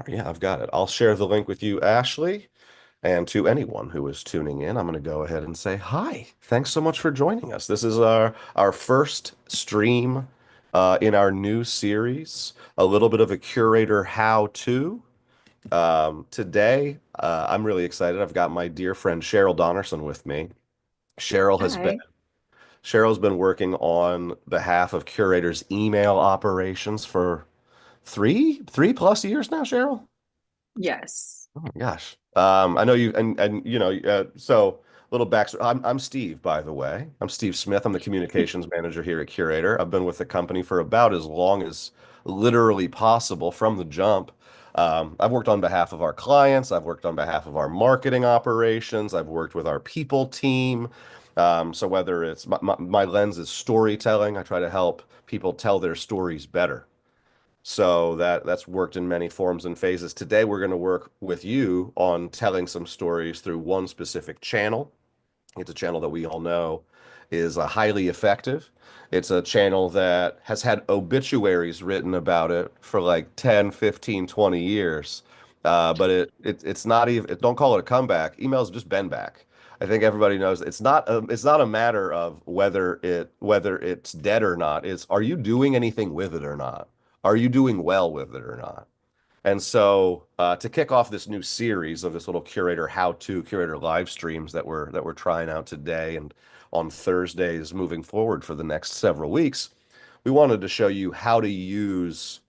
Yeah, I've got it. I'll share the link with you, Ashley, and to anyone who is tuning in. I'm going to go ahead and say hi. Thanks so much for joining us. This is our first stream in our new series, a little bit of a curator how-to. Today, I'm really excited. I've got my dear friend Cheryl Donnerson with me. Cheryl has been Hi. Cheryl's been working on behalf of Curator's email operations for three plus years now, Cheryl. Yes. Oh my gosh. I know you and you know so little backstory. I'm Steve, by the way. I'm Steve Smith. I'm the communications manager here at Curator. I've been with the company for about as long as literally possible from the jump. I've worked on behalf of our clients. I've worked on behalf of our marketing operations. I've worked with our people team. So whether it's my lens is storytelling, I try to help people tell their stories better. So that's worked in many forms and phases. Today, we're going to work with you on telling some stories through one specific channel. It's a channel that we all know is highly effective. It's a channel that has had obituaries written about it for like 10, 15, 20 years. But it's not even don't call it a comeback. Email's just been back. I think everybody knows it's not a matter of whether it's dead or not. It's are you doing anything with it or not? Are you doing well with it or not? And so to kick off this new series of this little curator how-to curator live streams that we're trying out today and on Thursdays moving forward for the next several weeks, we wanted to show you how to use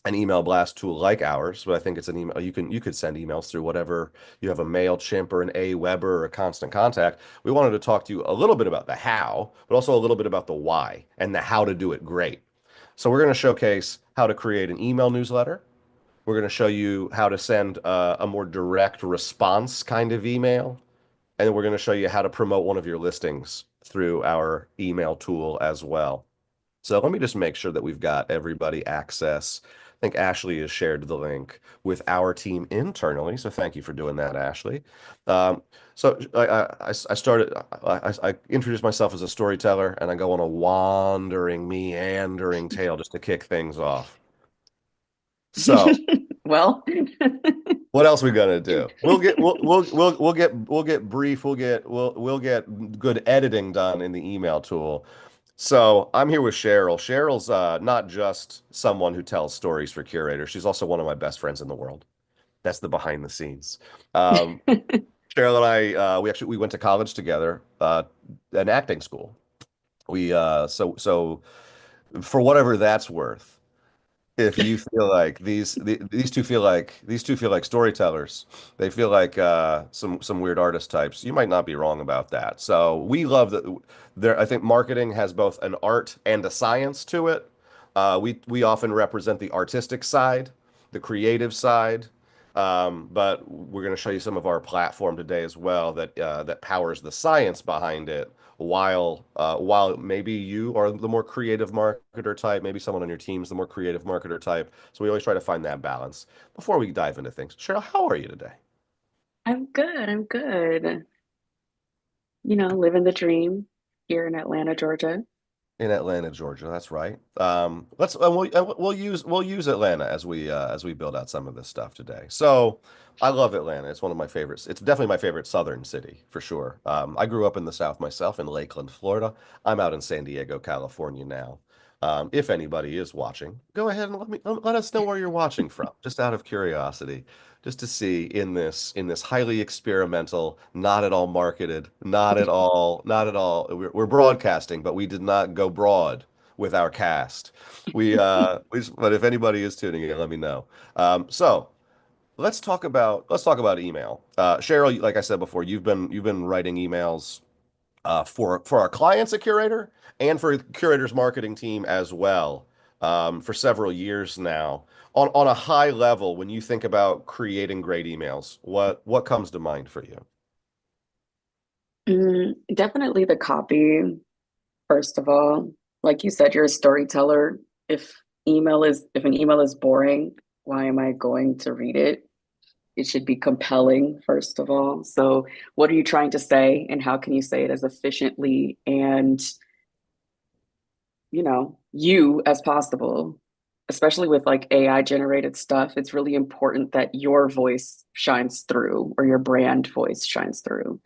an email blast tool like ours, but I think it's an email you could send emails through whatever you have a MailChimp or an Aweber or a Constant Contact. We wanted to talk to you a little bit about the how, but also a little bit about the why and the how to do it great. So we're going to showcase how to create an email newsletter. We're going to show you how to send a more direct response kind of email. And then we're going to show you how to promote one of your listings through our email tool as well. So let me just make sure that we've got everybody access. I think Ashley has shared the link with our team internally. So thank you for doing that, Ashley. Um, so I started, I introduced myself as a storyteller and I go on a wandering, meandering tale just to kick things off. So Well, what else we gonna do? We'll get brief. We'll get good editing done in the email tool. So I'm here with Cheryl. Cheryl's not just someone who tells stories for Curator. She's also one of my best friends in the world. That's the behind the scenes. Um, Cheryl and I we went to college together, an acting school. So for whatever that's worth. If you feel like these two feel like storytellers, they feel like some weird artist types. You might not be wrong about that. So we love that there. I think marketing has both an art and a science to it. We often represent the artistic side, the creative side, but we're going to show you some of our platform today as well that powers the science behind it while maybe you are the more creative marketer type, maybe someone on your team's the more creative marketer type. So we always try to find that balance before we dive into things. Cheryl, how are you today? I'm good. I'm good. Living the dream here in Atlanta, Georgia. In Atlanta, Georgia. That's right. Let's we'll use Atlanta as we build out some of this stuff today. So I love Atlanta. It's one of my favorites. It's definitely my favorite southern city for sure. I grew up in the South myself in Lakeland, Florida. I'm out in San Diego, California now. If anybody is watching, go ahead and let us know where you're watching from, just out of curiosity, just to see in this highly experimental, not at all marketed, not at all. We're broadcasting, but we did not go broad with our cast. But if anybody is tuning in, let me know. So let's talk about email. Cheryl, like I said before, you've been writing emails for our clients at Curator and for Curator's marketing team as well for several years now. On a high level, when you think about creating great emails, what comes to mind for you? Definitely the copy, first of all. Like you said, you're a storyteller. If an email is boring, why am I going to read it? It should be compelling, first of all. So, what are you trying to say, and how can you say it as efficiently and, you as possible? especially with like AI generated stuff, it's really important that your voice shines through or your brand voice shines through.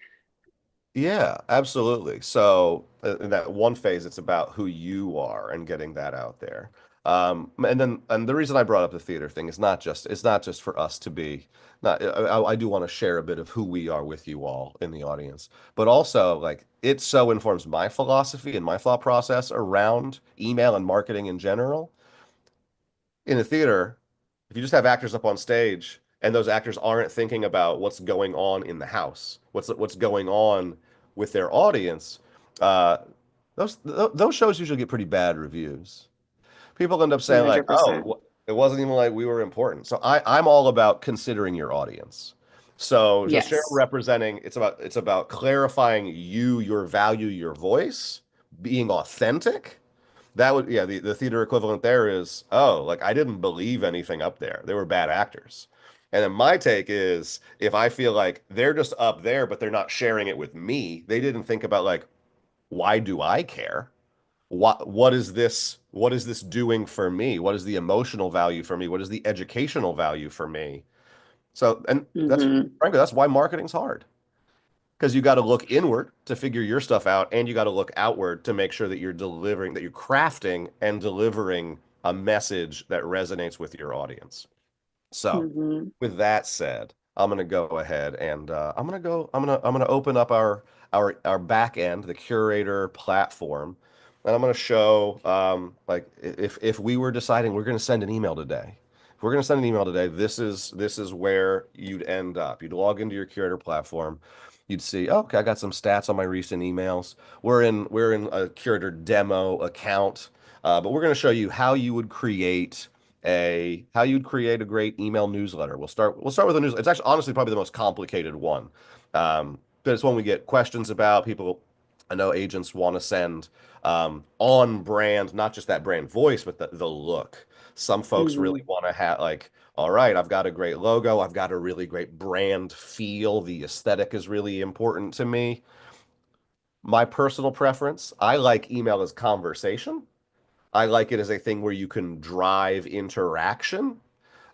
Yeah, absolutely. So in that one phase, it's about who you are and getting that out there. And the reason I brought up the theater thing is it's not just for us to be not I do want to share a bit of who we are with you all in the audience, but also like it so informs my philosophy and my thought process around email and marketing in general in a theater, if you just have actors up on stage and those actors aren't thinking about what's going on in the house, what's going on with their audience, uh, those shows usually get pretty bad reviews. People end up saying like, "Oh, 100%. it wasn't even like we were important." So I'm all about considering your audience. So Cheryl Yes. representing, it's about clarifying you, your value, your voice, being authentic. That would, yeah, the theater equivalent there is, oh, like I didn't believe anything up there. They were bad actors. And then my take is if I feel like they're just up there, but they're not sharing it with me, they didn't think about like, why do I care? What is this doing for me? What is the emotional value for me? What is the educational value for me? So, and that's Hmm. frankly, that's why marketing's hard because you got to look inward to figure your stuff out, and you got to look outward to make sure that you're delivering, that you're crafting and delivering a message that resonates with your audience. So, Hmm. with that said, I'm gonna go ahead and I'm gonna open up our back end, the Curaytor platform, and I'm gonna show like if we were deciding we're gonna send an email today. If we're gonna send an email today, this is where you'd end up. You'd log into your Curaytor platform. You'd see, oh, okay, I got some stats on my recent emails. We're in a Curaytor demo account, but we're gonna show you how you'd create a great email newsletter. We'll start with a news. It's actually honestly probably the most complicated one. But it's one we get questions about. People, I know agents want to send on brand, not just that brand voice, but the look. Some folks really Hmm. want to have like, all right, I've got a great logo, I've got a really great brand feel. The aesthetic is really important to me. My personal preference, I like email as conversation. I like it as a thing where you can drive interaction.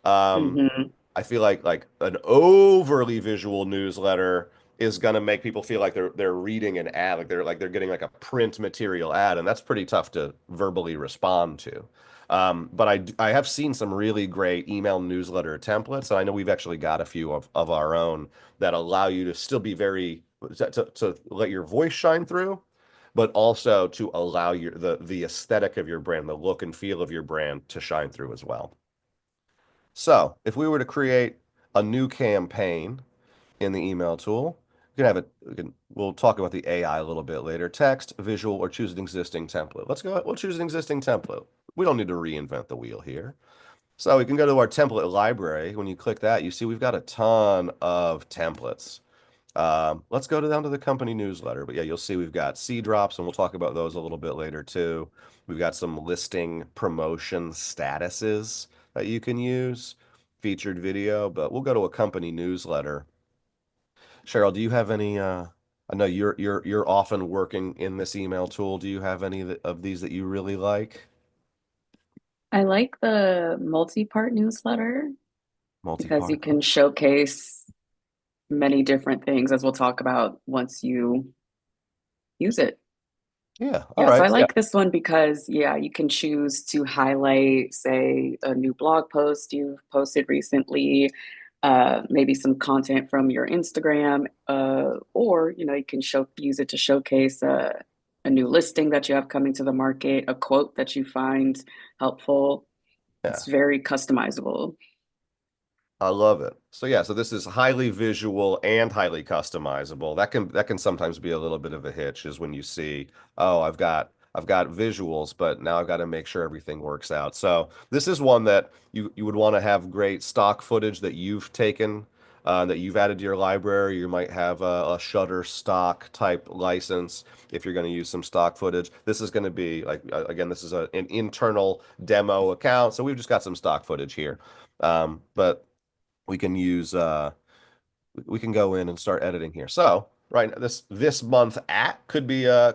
Um, Hmm. I feel like an overly visual newsletter is gonna make people feel like they're reading an ad, like they're getting like a print material ad, and that's pretty tough to verbally respond to. But I have seen some really great email newsletter templates, and I know we've actually got a few of our own that allow you to still be very to let your voice shine through, but also to allow the aesthetic of your brand, the look and feel of your brand to shine through as well. So if we were to create a new campaign in the email tool, we'll talk about the AI a little bit later. Text, visual, or choose an existing template. We'll choose an existing template. We don't need to reinvent the wheel here. So we can go to our template library. When you click that, you see we've got a ton of templates. Let's go down to the company newsletter. But yeah, you'll see we've got C drops, and we'll talk about those a little bit later too. We've got some listing promotion statuses that you can use, featured video, but we'll go to a company newsletter. Cheryl, do you have any I know you're often working in this email tool. Do you have any of these that you really like? I like the multi-part newsletter because you Multi-part. can showcase many different things, as we'll talk about once you use it. Yeah, all Yeah, so right. I Yeah. like this one because, yeah, you can choose to highlight, say, a new blog post you've posted recently, maybe some content from your Instagram, or, you can use it to showcase a new listing that you have coming to the market, a quote that you find helpful. Yeah. It's very customizable. I love it. So yeah, so this is highly visual and highly customizable. That can sometimes be a little bit of a hitch is when you see, oh, I've got visuals, but now I've got to make sure everything works out. So this is one that you would want to have great stock footage that you've taken, that you've added to your library. You might have a Shutterstock type license if you're going to use some stock footage. This is going to be like again, this is an internal demo account, so we've just got some stock footage here. But we can use we can go in and start editing here. So right this month at could be a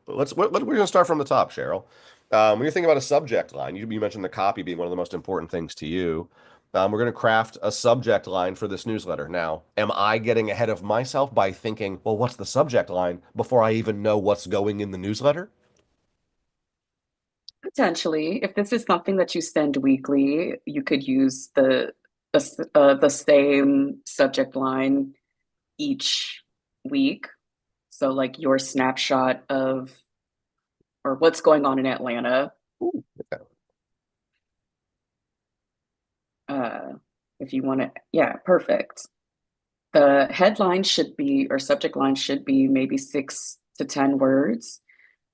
let's we're gonna start from the top, Cheryl. When you're thinking about a subject line, you mentioned the copy being one of the most important things to you. We're going to craft a subject line for this newsletter. Now, am I getting ahead of myself by thinking, well, what's the subject line before I even know what's going in the newsletter? Potentially, if this is something that you send weekly, you could use the same subject line each week. So, like your snapshot of or what's going on in Atlanta. Ooh, okay. Uh, if you want to, yeah, perfect. The headline should be, or subject line should be maybe 6 to 10 words.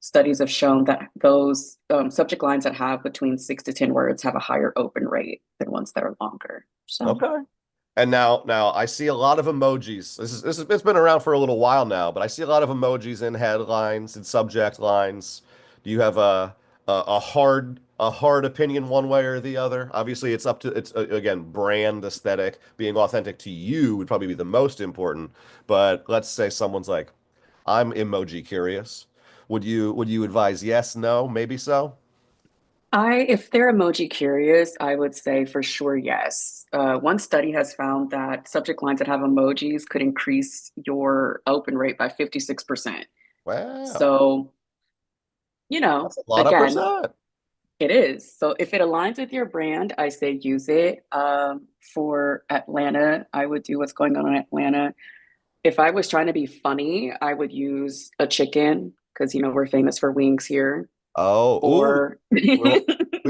Studies have shown that those subject lines that have between 6 to 10 words have a higher open rate than ones that are longer. So Okay. And now I see a lot of emojis. This is it's been around for a little while now, but I see a lot of emojis in headlines and subject lines. Do you have a hard opinion one way or the other? Obviously, it's up to it's again brand aesthetic, being authentic to you would probably be the most important. But let's say someone's like, I'm emoji curious. Would you advise yes, no, maybe so? if they're emoji curious, I would say for sure yes. One study has found that subject lines that have emojis could increase your open rate by 56%. Wow, So, that's a lot of again, percent. it is. So if it aligns with your brand, I say use it. For Atlanta, I would do what's going on in Atlanta. If I was trying to be funny, I would use a chicken because we're famous for wings here. Oh, ooh, Or Well,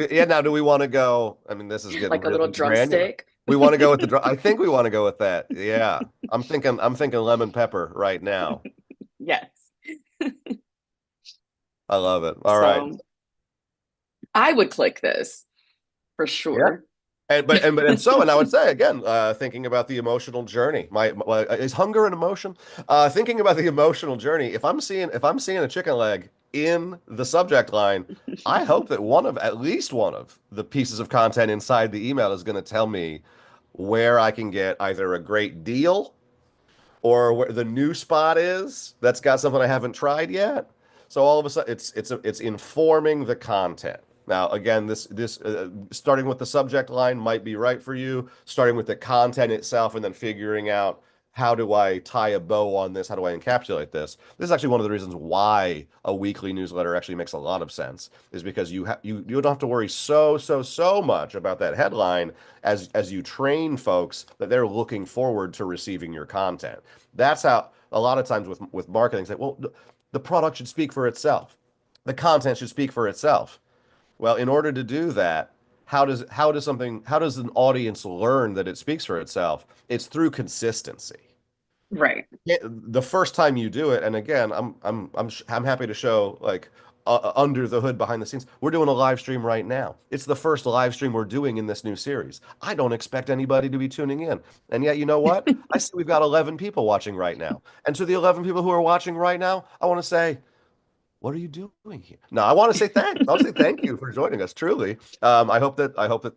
yeah, now do we want to go? I mean, this is getting like a little really granular. drumstick. We want to go with I think we want to go with that. Yeah. I'm thinking lemon pepper right now. Yes. I love it. All right. So I would click this for Yeah. sure. And I would say again, thinking about the emotional journey. Is hunger an emotion? Thinking about the emotional journey. If I'm seeing a chicken leg in the subject line, I hope that at least one of the pieces of content inside the email is going to tell me where I can get either a great deal or where the new spot is that's got something I haven't tried yet. So all of a sudden, it's informing the content. Now, again, this starting with the subject line might be right for you. Starting with the content itself, and then figuring out how do I tie a bow on this? How do I encapsulate this? This is actually one of the reasons why a weekly newsletter actually makes a lot of sense, is because you don't have to worry so much about that headline as you train folks that they're looking forward to receiving your content. That's how a lot of times with marketing say, well, the product should speak for itself. The content should speak for itself. Well, in order to do that, how does an audience learn that it speaks for itself? It's through consistency. Right. The first time you do it, and again, I'm happy to show like under the hood behind the scenes. We're doing a live stream right now. It's the first live stream we're doing in this new series. I don't expect anybody to be tuning in. And yet, you know what? I see we've got 11 people watching right now. And to the 11 people who are watching right now, I want to say, what are you doing here? No, I want to say thanks. I want to say thank you for joining us. Truly, I hope that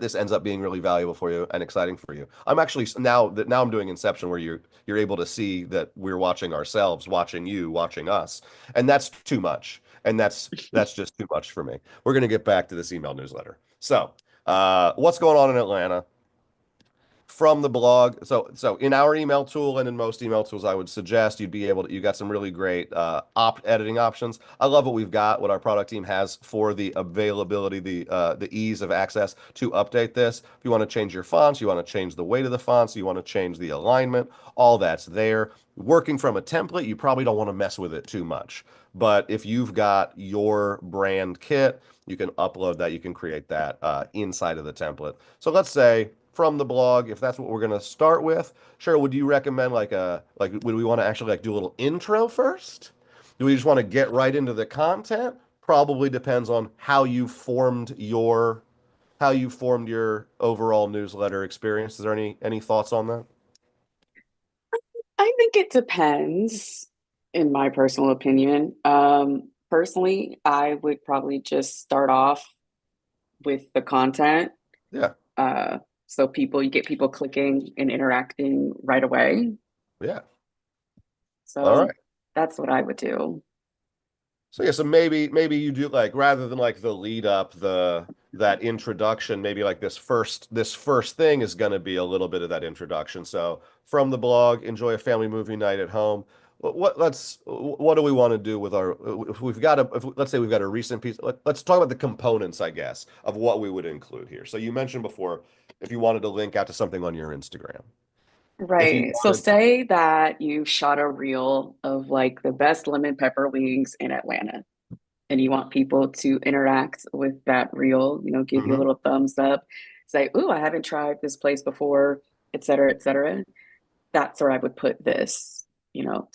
this ends up being really valuable for you and exciting for you. I'm actually now I'm doing Inception where you're able to see that we're watching ourselves, watching you, watching us, and that's too much. And that's just too much for me. We're gonna get back to this email newsletter. So, what's going on in Atlanta? From the blog. So in our email tool and in most email tools, I would suggest you got some really great op editing options. I love what we've got, what our product team has for the availability, the ease of access to update this. If you want to change your fonts, you want to change the weight of the fonts, you want to change the alignment, all that's there. Working from a template, you probably don't want to mess with it too much. But if you've got your brand kit, you can upload that, you can create that inside of the template. So let's say from the blog, if that's what we're going to start with, sure, would you recommend would we want to actually like do a little intro first? Do we just want to get right into the content? Probably depends on how you formed your overall newsletter experience. Is there any thoughts on that? I think it depends, in my personal opinion. Personally, I would probably just start off with the content. Yeah. Uh, so you get people clicking and interacting right away. Yeah. All So right. that's what I would do. So yeah, so maybe you do like rather than like the lead up, the that introduction, maybe like this first thing is going to be a little bit of that introduction. So from the blog, enjoy a family movie night at home. What do we want to do with our if we've got a if, let's say we've got a recent piece. Let's talk about the components, I guess, of what we would include here. So you mentioned before if you wanted to link out to something on your Instagram. If you Right. So wanted to, say that you shot a reel of like the best lemon pepper wings in Atlanta, and you want people to interact with that reel, give you a Mhm. little thumbs up, say, "Ooh, I haven't tried this place before," et cetera, et cetera. That's where I would put this,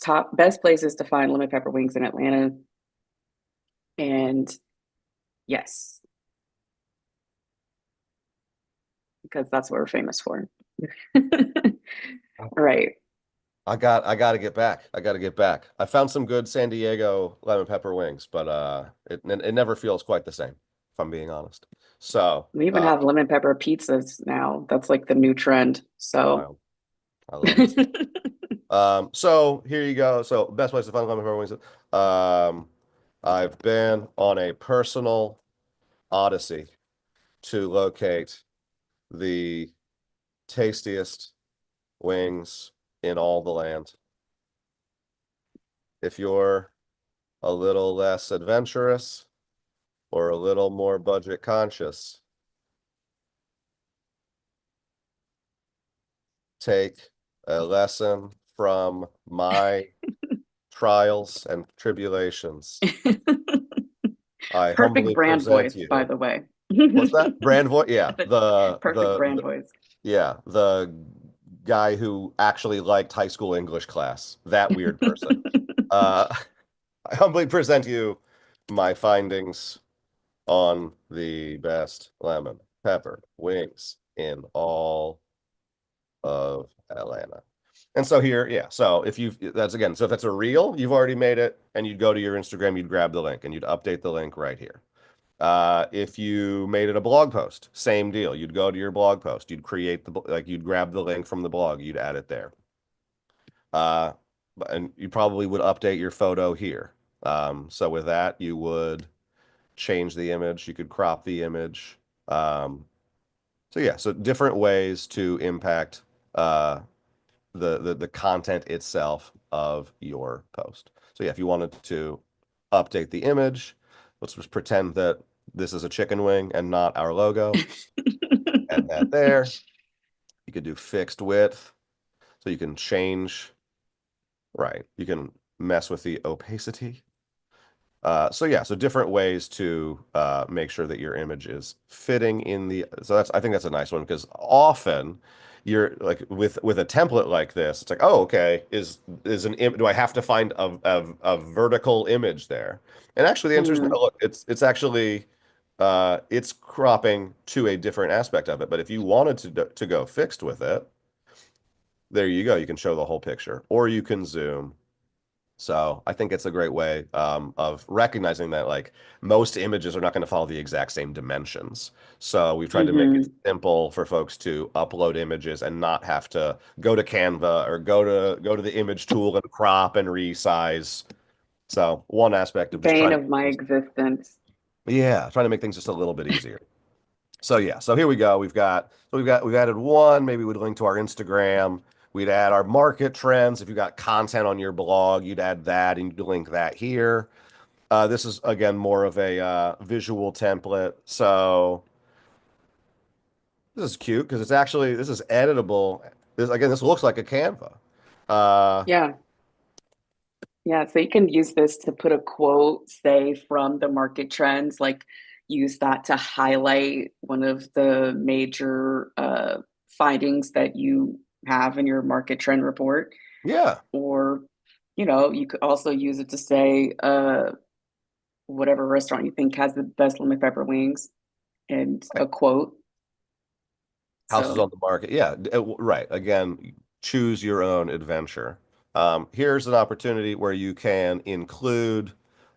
top best places to find lemon pepper wings in Atlanta. And yes, because that's what we're famous for. Right. I got to get back. I got to get back. I found some good San Diego lemon pepper wings, but it never feels quite the same, if I'm being honest. So, We even have lemon pepper pizzas now. That's like the new trend. So, wild. I love me. So here you go. So best place to find lemon pepper wings. I've been on a personal odyssey to locate the tastiest wings in all the land. If you're a little less adventurous or a little more budget conscious, take a lesson from my trials and tribulations. I perfect humbly brand present voice, by you. the way. What's that? Brand voice? Yeah, Perfect brand voice. yeah, the guy who actually liked high school English class. That weird person. Uh, I humbly present you my findings on the best lemon pepper wings in all of Atlanta. And so here, yeah. So if you that's again, so if that's a reel, you've already made it, and you'd go to your Instagram, you'd grab the link and you'd update the link right here. If you made it a blog post, same deal. You'd go to your blog post, you'd create you'd grab the link from the blog, you'd add it there. Uh, and you probably would update your photo here. So with that, you would change the image, you could crop the image. Um, so yeah, so different ways to impact the content itself of your post. So yeah, if you wanted to update the image, let's just pretend that this is a chicken wing and not our logo. Add that there. You could do fixed width, so you can change, right? You can mess with the opacity. So yeah, so different ways to make sure that your image is fitting in the. So I think that's a nice one because often you're like with a template like this, it's like, oh, okay, do I have to find a vertical image there? And actually, the answer is no. Mm, Look, it's actually it's cropping to a different aspect of it. But if you wanted to go fixed with it, there you go. You can show the whole picture, or you can zoom. So I think it's a great way of recognizing that like most images are not going to follow the exact same dimensions. So we've tried to make it hmm. simple for folks to upload images and not have to go to Canva or go to the image tool and crop and resize. So one aspect of just Bane trying to of my existence. yeah, trying to make things just a little bit easier. So yeah, so here we go. We've added one. Maybe we'd link to our Instagram. We'd add our market trends. If you got content on your blog, you'd add that and you'd link that here. This is again more of a visual template. So this is cute because this is editable. This looks like a Canva. Uh, Yeah. Yeah. So you can use this to put a quote, say, from the market trends, like use that to highlight one of the major findings that you have in your market trend report. yeah, Or, you could also use it to say, whatever restaurant you think has the best lemon pepper wings and right. a quote. Houses So, on the market. Yeah, right. Again, choose your own adventure. Here's an opportunity where you can include.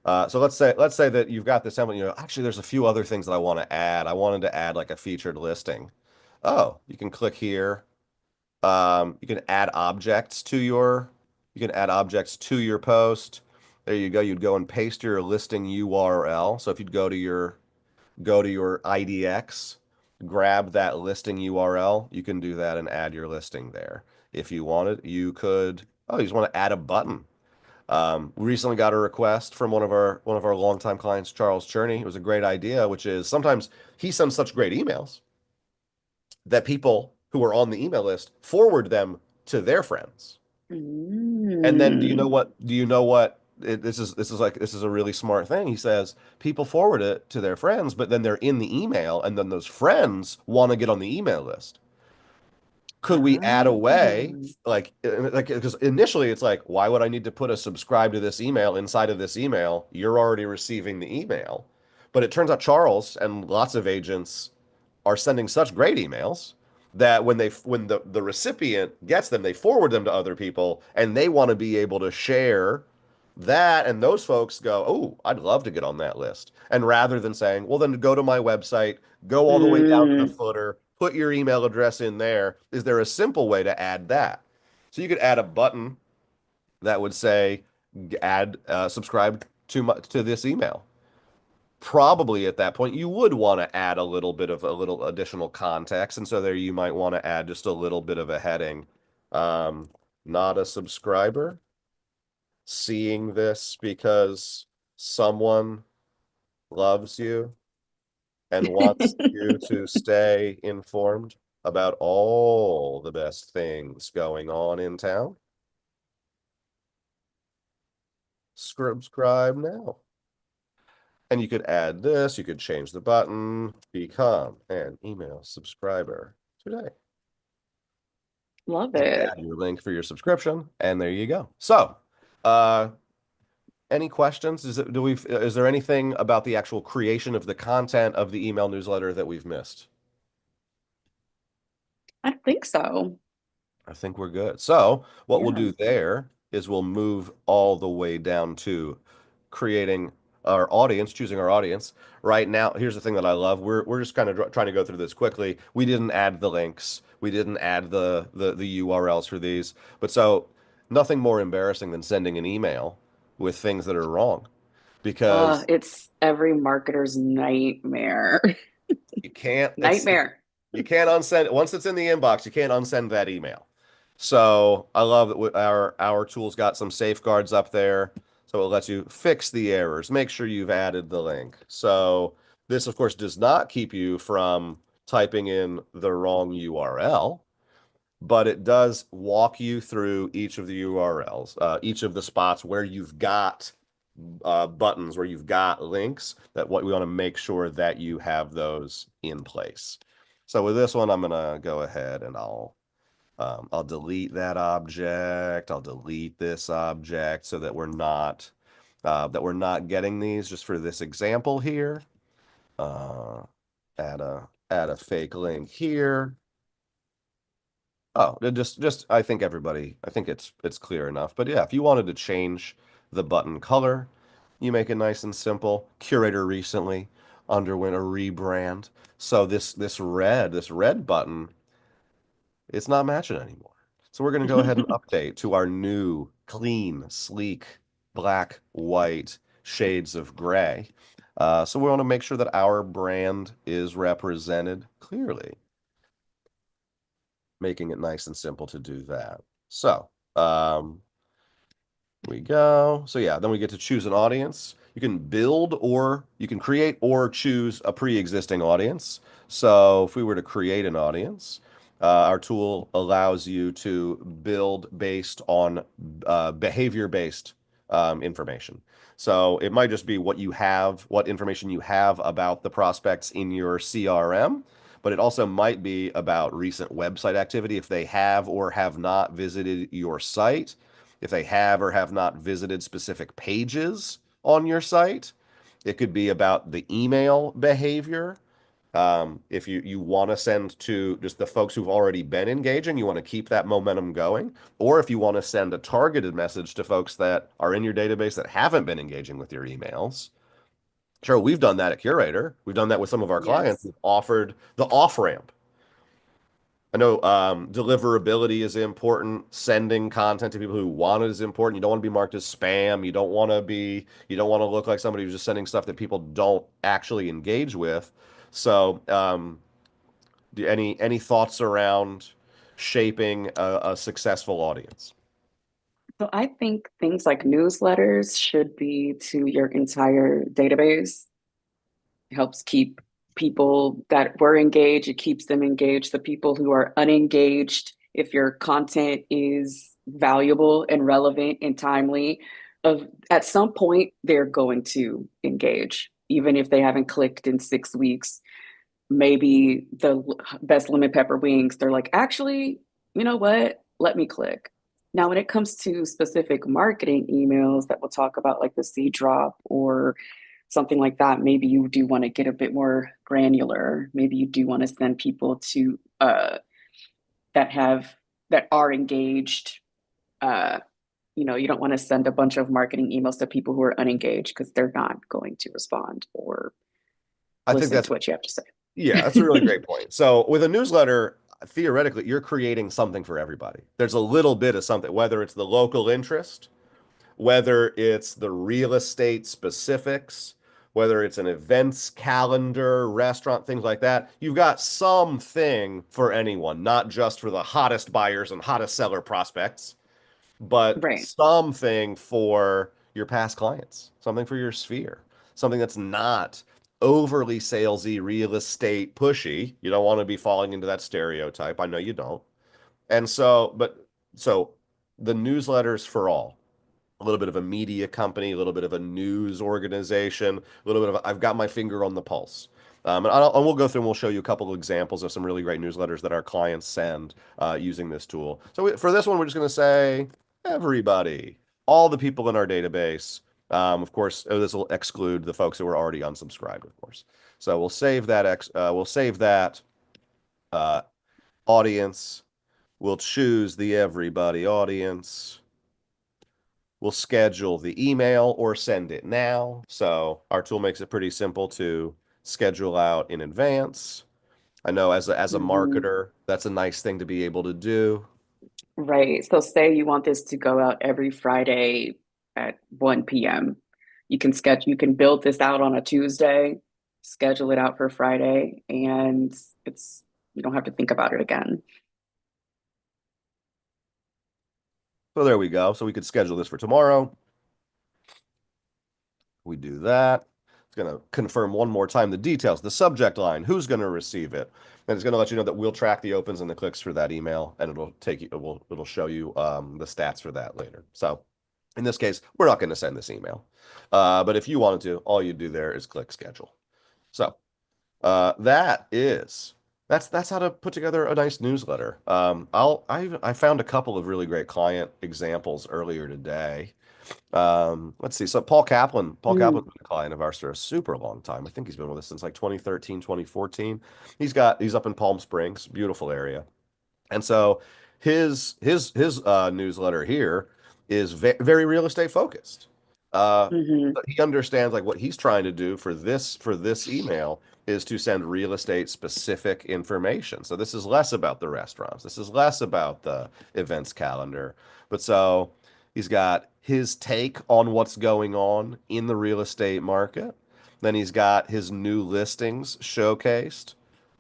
So let's say that you've got this template. Actually, there's a few other things that I want to add. I wanted to add like a featured listing. Oh, you can click here. You can add objects to your post. There you go. You'd go and paste your listing URL. So if you'd go to your IDX, grab that listing URL, you can do that and add your listing there. If you wanted, you could, oh, you just want to add a button. We recently got a request from one of our longtime clients, Charles Cherney. It was a great idea, which is sometimes he sends such great emails that people who are on the email list forward them to their friends. And then Mm. do you know what this is a really smart thing. He says people forward it to their friends, but then they're in the email, and then those friends want to get on the email list. Could we add a way Ah. like because initially it's like, why would I need to put a subscribe to this email inside of this email? You're already receiving the email. But it turns out Charles and lots of agents are sending such great emails that when the recipient gets them, they forward them to other people, and they want to be able to share that, and those folks go, "Oh, I'd love to get on that list." And rather than saying, "Well, then go to my website, go all the way down to the Mm. footer, put your email address in there," is there a simple way to add that? So you could add a button that would say, "Add subscribe to this email." Probably at that point you would want to add a little additional context, and so there you might want to add just a little bit of a heading. Not a subscriber, seeing this because someone loves you and wants you to stay informed about all the best things going on in town. Subscribe now. And you could add this, you could change the button, become an email subscriber today, Love and it. add your link for your subscription, and there you go. So, uh, any questions? Is there anything about the actual creation of the content of the email newsletter that we've missed? I think so. I think we're good. So, what we'll Yeah. do there is we'll move all the way down to creating our audience, choosing our audience. Right now, here's the thing that I love. We're just kind of trying to go through this quickly. We didn't add the links. We didn't add the URLs for these. But so nothing more embarrassing than sending an email with things that are wrong because It's every marketer's nightmare. you can't it's Nightmare. you can't unsend once it's in the inbox, you can't unsend that email. So I love that our tool's got some safeguards up there. So it lets you fix the errors, make sure you've added the link. So this, of course, does not keep you from typing in the wrong URL, but it does walk you through each of the URLs, each of the spots where you've got buttons, where you've got links, that what we want to make sure that you have those in place. So with this one, I'm gonna go ahead and I'll delete that object. I'll delete this object so that we're not getting these just for this example here. Uh, add a fake link here. Oh, just I think it's clear enough. But yeah, if you wanted to change the button color, you make it nice and simple. Curaytor recently underwent a rebrand. So this red button, it's not matching anymore. So we're going to go ahead and update to our new clean, sleek, black, white shades of gray. So we want to make sure that our brand is represented clearly, making it nice and simple to do that. So, we go. So yeah, then we get to choose an audience. You can build or you can create or choose a pre-existing audience. So if we were to create an audience, our tool allows you to build based on behavior-based information. So it might just be what information you have about the prospects in your CRM, but it also might be about recent website activity if they have or have not visited your site, if they have or have not visited specific pages on your site. It could be about the email behavior. If you want to send to just the folks who've already been engaging, you want to keep that momentum going. Or if you want to send a targeted message to folks that are in your database that haven't been engaging with your emails. Sure, we've done that at Curaytor. We've done that with some of our clients. Yes. We've offered the off ramp. I know deliverability is important. Sending content to people who want it is important. You don't want to be marked as spam. You don't want to look like somebody who's just sending stuff that people don't actually engage with. So, any thoughts around shaping a successful audience? So I think things like newsletters should be to your entire database. It helps keep people that were engaged, it keeps them engaged. The people who are unengaged, if your content is valuable and relevant and timely, of at some point they're going to engage, even if they haven't clicked in 6 weeks. Maybe the best lemon pepper wings, they're like, actually, you know what? Let me click. Now, when it comes to specific marketing emails that we'll talk about, like the seed drop or something like that, maybe you do want to get a bit more granular. Maybe you do want to send people to that have that are engaged. Uh, you don't want to send a bunch of marketing emails to people who are unengaged because they're not going to respond or I think listen that's to what you have to Yeah, that's a really say. great point. So with a newsletter, theoretically, you're creating something for everybody. There's a little bit of something, whether it's the local interest, whether it's the real estate specifics, whether it's an events calendar, restaurant, things like that. You've got something for anyone, not just for the hottest buyers and hottest seller prospects, but Right. something for your past clients, something for your sphere, something that's not overly salesy, real estate pushy. You don't want to be falling into that stereotype. I know you don't. And so the newsletters for all, a little bit of a media company, a little bit of a news organization, a little bit of I've got my finger on the pulse. And we'll go through and we'll show you a couple of examples of some really great newsletters that our clients send using this tool. So for this one, we're just going to say everybody, all the people in our database. Of course, this will exclude the folks who are already unsubscribed, of course. So we'll save that uh, audience. We'll choose the everybody audience. We'll schedule the email or send it now. So our tool makes it pretty simple to schedule out in advance. I know as a Hmm. marketer, that's a nice thing to be able to do. Right. So say you want this to go out every Friday at 1 p.m. You can build this out on a Tuesday, schedule it out for Friday, and it's you don't have to think about it again. So there we go. So we could schedule this for tomorrow. We do that. It's going to confirm one more time the details, the subject line, who's going to receive it. And it's going to let you know that we'll track the opens and the clicks for that email, and it'll show you the stats for that later. So in this case, we're not going to send this email. But if you wanted to, all you do there is click schedule. So that is that's how to put together a nice newsletter. I found a couple of really great client examples earlier today. Let's see. So Paul Mm, Kaplan's been a client of ours for a super long time. I think he's been with us since like 2013, 2014. He's up in Palm Springs, beautiful area. And so his newsletter here is very real estate focused. hmm But he understands like what he's trying to do for this email is to send real estate specific information. So this is less about the restaurants. This is less about the events calendar. But so he's got his take on what's going on in the real estate market. Then he's got his new listings showcased.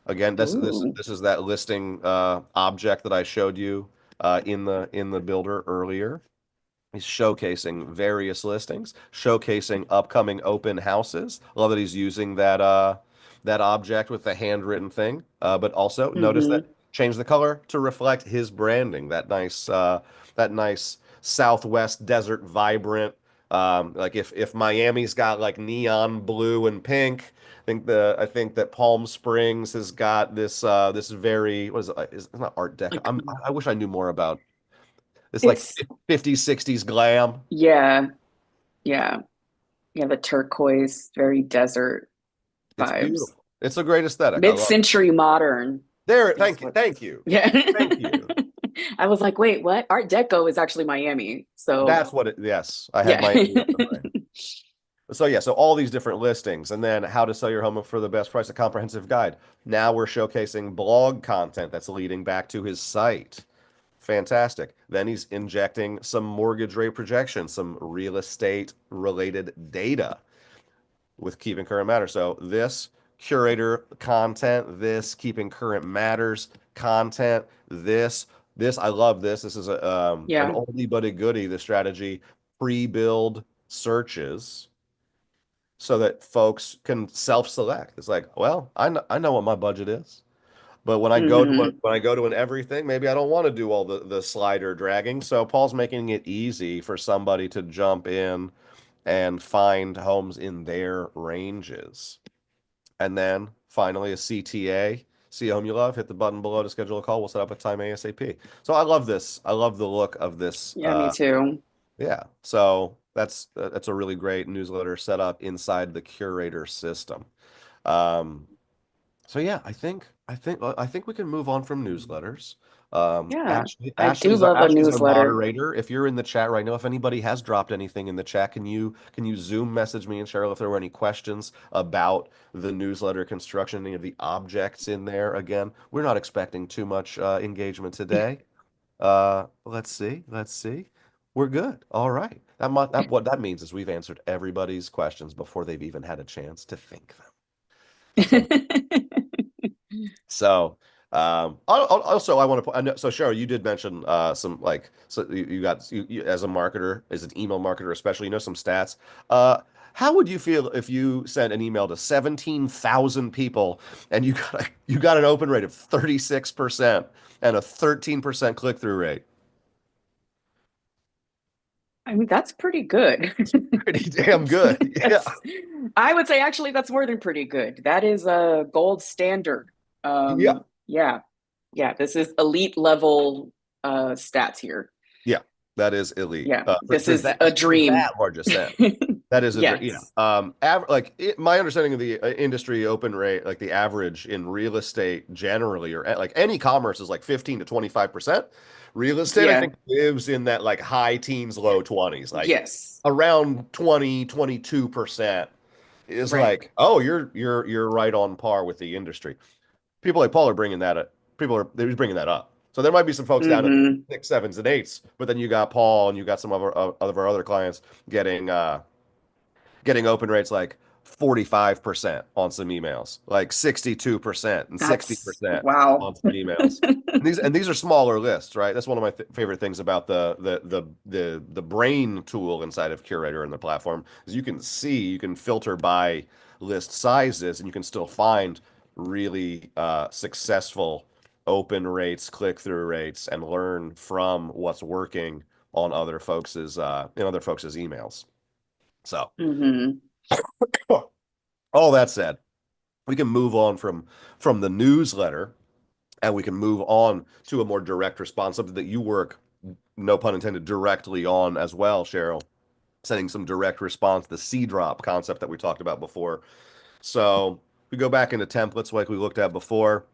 Again, Ooh. this is that listing object that I showed you in the builder earlier. He's showcasing various listings, showcasing upcoming open houses. Love that he's using that object with the handwritten thing. But also notice that Hmm. change the color to reflect his branding. That nice Southwest desert vibrant. Like if Miami's got like neon blue and pink, I think that Palm Springs has got this very what is it? It's not Art Deco. Like I wish I knew more about it's like it's 50s, 60s glam. yeah, yeah, yeah. The turquoise, very desert It's vibes. beautiful. It's a great aesthetic. I love it. Mid-century modern There, is thank you. what. Thank you. Yeah. Thank you. I was like, wait, what? Art Deco is actually Miami. So That's what it, yes. I had yeah. Miami up in mind. So yeah, so all these different listings, and then how to sell your home for the best price, a comprehensive guide. Now we're showcasing blog content that's leading back to his site. Fantastic. Then he's injecting some mortgage rate projections, some real estate related data with keeping current matters. So this curator content, this keeping current matters content, this I love this. This is an Yeah. oldie but a goodie. The strategy pre-build searches so that folks can self-select. It's like, well, I know what my budget is. But Hmm. when I go to an everything, maybe I don't want to do all the slider dragging. So Paul's making it easy for somebody to jump in and find homes in their ranges. And then finally a CTA. See a home you love, hit the button below to schedule a call. We'll set up a time ASAP. So I love this. I love the look of this. Yeah, me too. Yeah. So that's a really great newsletter set up inside the Curator system. Um, so yeah, I think we can move on from newsletters. Yeah. I do love a Ashley's our newsletter. moderator. If you're in the chat right now, if anybody has dropped anything in the chat, can you Zoom message me and Cheryl if there were any questions about the newsletter construction, any of the objects in there? Again, we're not expecting too much engagement today. Let's see. We're good. All right. What that means is we've answered everybody's questions before they've even had a chance to think them. So So, also I want to I know, so Cheryl, you did mention some like so you got you as a marketer, as an email marketer especially, you know some stats. How would you feel if you sent an email to 17,000 people and you got an open rate of 36% and a 13% click-through rate? I mean, that's pretty good. Pretty damn good. Yeah. That's, I would say actually that's more than pretty good. That is a gold standard. Yeah. Yeah, yeah, this is elite level stats here. Yeah. That is elite. Yeah, this For is a that dream. large a set. That is a dream. Yeah. Yes. My understanding of the industry open rate, like the average in real estate generally, or like any commerce is like 15 to 25%. Real estate, I Yeah. think, lives in that like high teens, low 20s, like Yes. around 20, 22% is Right. like, oh, you're right on par with the industry. People like Paul are bringing that up. They're bringing that up. So there might be some folks down at Mm-hmm. six, sevens, and eights, but then you got Paul and you got some of our other clients getting open rates like 45% on some emails, like 62% and That's 60% wow. on some emails. And these are smaller lists, right? That's one of my favorite things about the brain tool inside of Curator and the platform is you can filter by list sizes and you can still find really successful open rates, click-through rates, and learn from what's working on other folks' emails. So Hmm. all that said, we can move on from the newsletter and we can move on to a more direct response, something that you work, no pun intended, directly on as well, Cheryl. Sending some direct response, the C drop concept that we talked about before. So we go back into templates like we looked at before.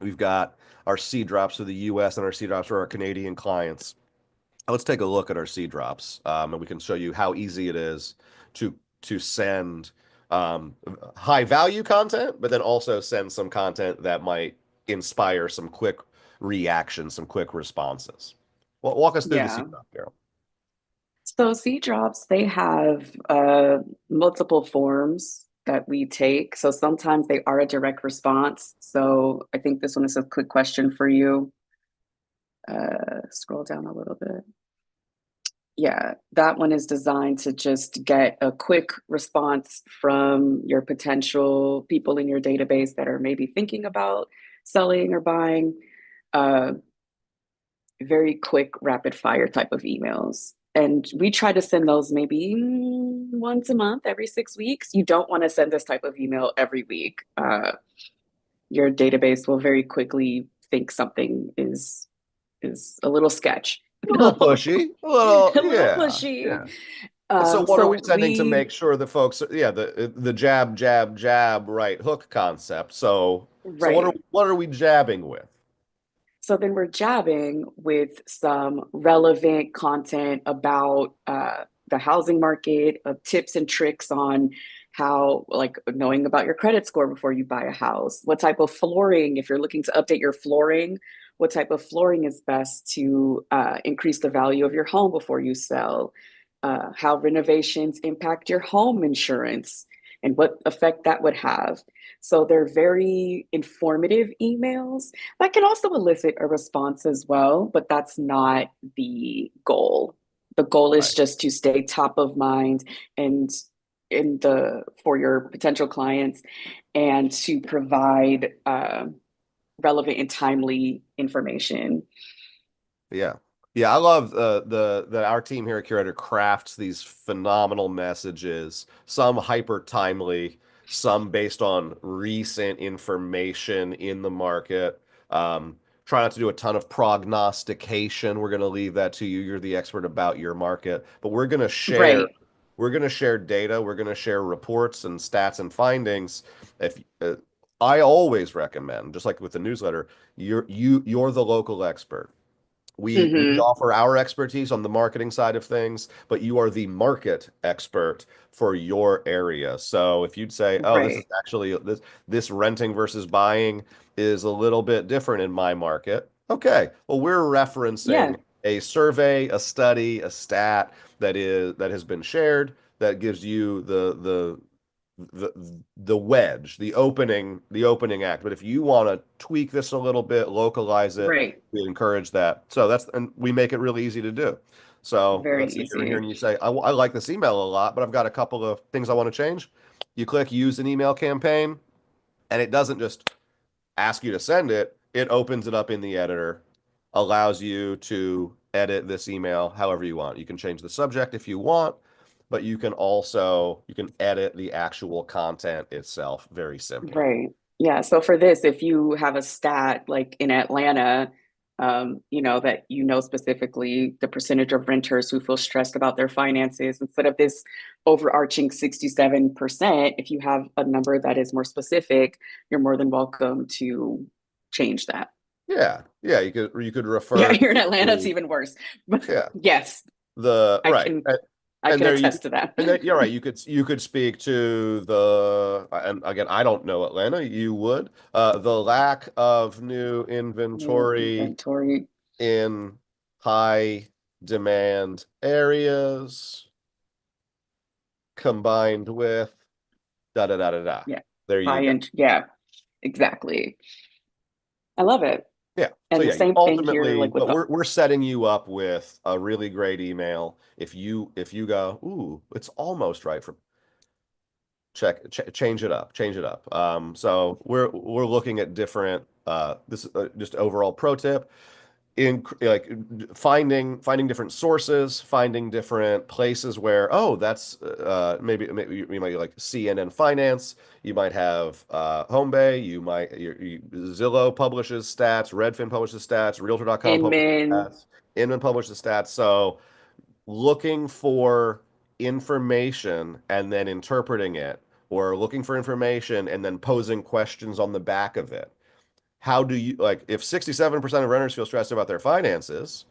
We've got our C drops for the US and our C drops for our Canadian clients. Let's take a look at our C drops, and we can show you how easy it is to send high value content, but then also send some content that might inspire some quick reactions, some quick responses. Well, walk us through the C Yeah. drop, Carol. So C drops, they have multiple forms that we take. So sometimes they are a direct response. So I think this one is a quick question for you. Scroll down a little bit. Yeah, that one is designed to just get a quick response from your potential people in your database that are maybe thinking about selling or buying. Uh, Very quick, rapid fire type of emails. And we try to send those maybe once a month, every 6 weeks. You don't want to send this type of email every week. Your database will very quickly think something is a little sketch, A little pushy, a little, a little yeah, pushy. yeah. And so what are we So sending to we make sure the folks, yeah, the jab, jab, jab, right hook concept. So right. what are we jabbing with? So then we're jabbing with some relevant content about the housing market, of tips and tricks on how, like knowing about your credit score before you buy a house, what type of flooring, if you're looking to update your flooring, what type of flooring is best to increase the value of your home before you sell, how renovations impact your home insurance and what effect that would have. So they're very informative emails that can also elicit a response as well, but that's not the goal. The goal is Right. just to stay top of mind and in the for your potential clients and to provide relevant and timely information. Yeah. Yeah, I love the that our team here at Curator crafts these phenomenal messages, some hyper timely, some based on recent information in the market. Try not to do a ton of prognostication. We're going to leave that to you. You're the expert about your market, but Right. we're going to share data, we're going to share reports and stats and findings. If I always recommend, just like with the newsletter, you're the local expert. We Hmm. offer our expertise on the marketing side of things, but you are the market expert for your area. So if you'd say, "Oh, this is Right. actually this renting versus buying is a little bit different in my market." Okay. Well, we're Yeah. referencing a survey, a study, a stat that has been shared that gives you the wedge, the opening act. But if you want to tweak this a little bit, localize it, Right. we encourage that. So and we make it really easy to do. So Very let's say you're here easy. and you say, I like this email a lot, but I've got a couple of things I want to change. You click use an email campaign, and it doesn't just ask you to send it, it opens it up in the editor, allows you to edit this email however you want. You can change the subject if you want, but you can edit the actual content itself very simply. Right. Yeah. So for this, if you have a stat like in Atlanta, that specifically the percentage of renters who feel stressed about their finances, instead of this overarching 67%, if you have a number that is more specific, you're more than welcome to change that. Yeah, yeah, you could Yeah, refer here in Atlanta, it's to even worse. But yeah, yes, the I right. can I And can there you attest to that. and that you're right. You could speak to and again, I don't know Atlanta. You would the lack of new New inventory inventory. in high demand areas combined with da da da da da. Yeah. There you High go. end. Yeah, exactly. I love it. Yeah. So And the yeah, you same thing here, ultimately, like with but the we're setting you up with a really great email. If you go, ooh, it's almost right for change it up, change it up. So we're looking at different. This is just overall pro tip in like finding different sources, finding different places where that's maybe you might like CNN Finance, you might have Homebay, Zillow publishes stats, Redfin publishes stats, Realtor.com publishes Inman. stats, Inman publishes stats. So looking for information and then interpreting it, or looking for information and then posing questions on the back of it. How do you like if 67% of renters feel stressed about their finances,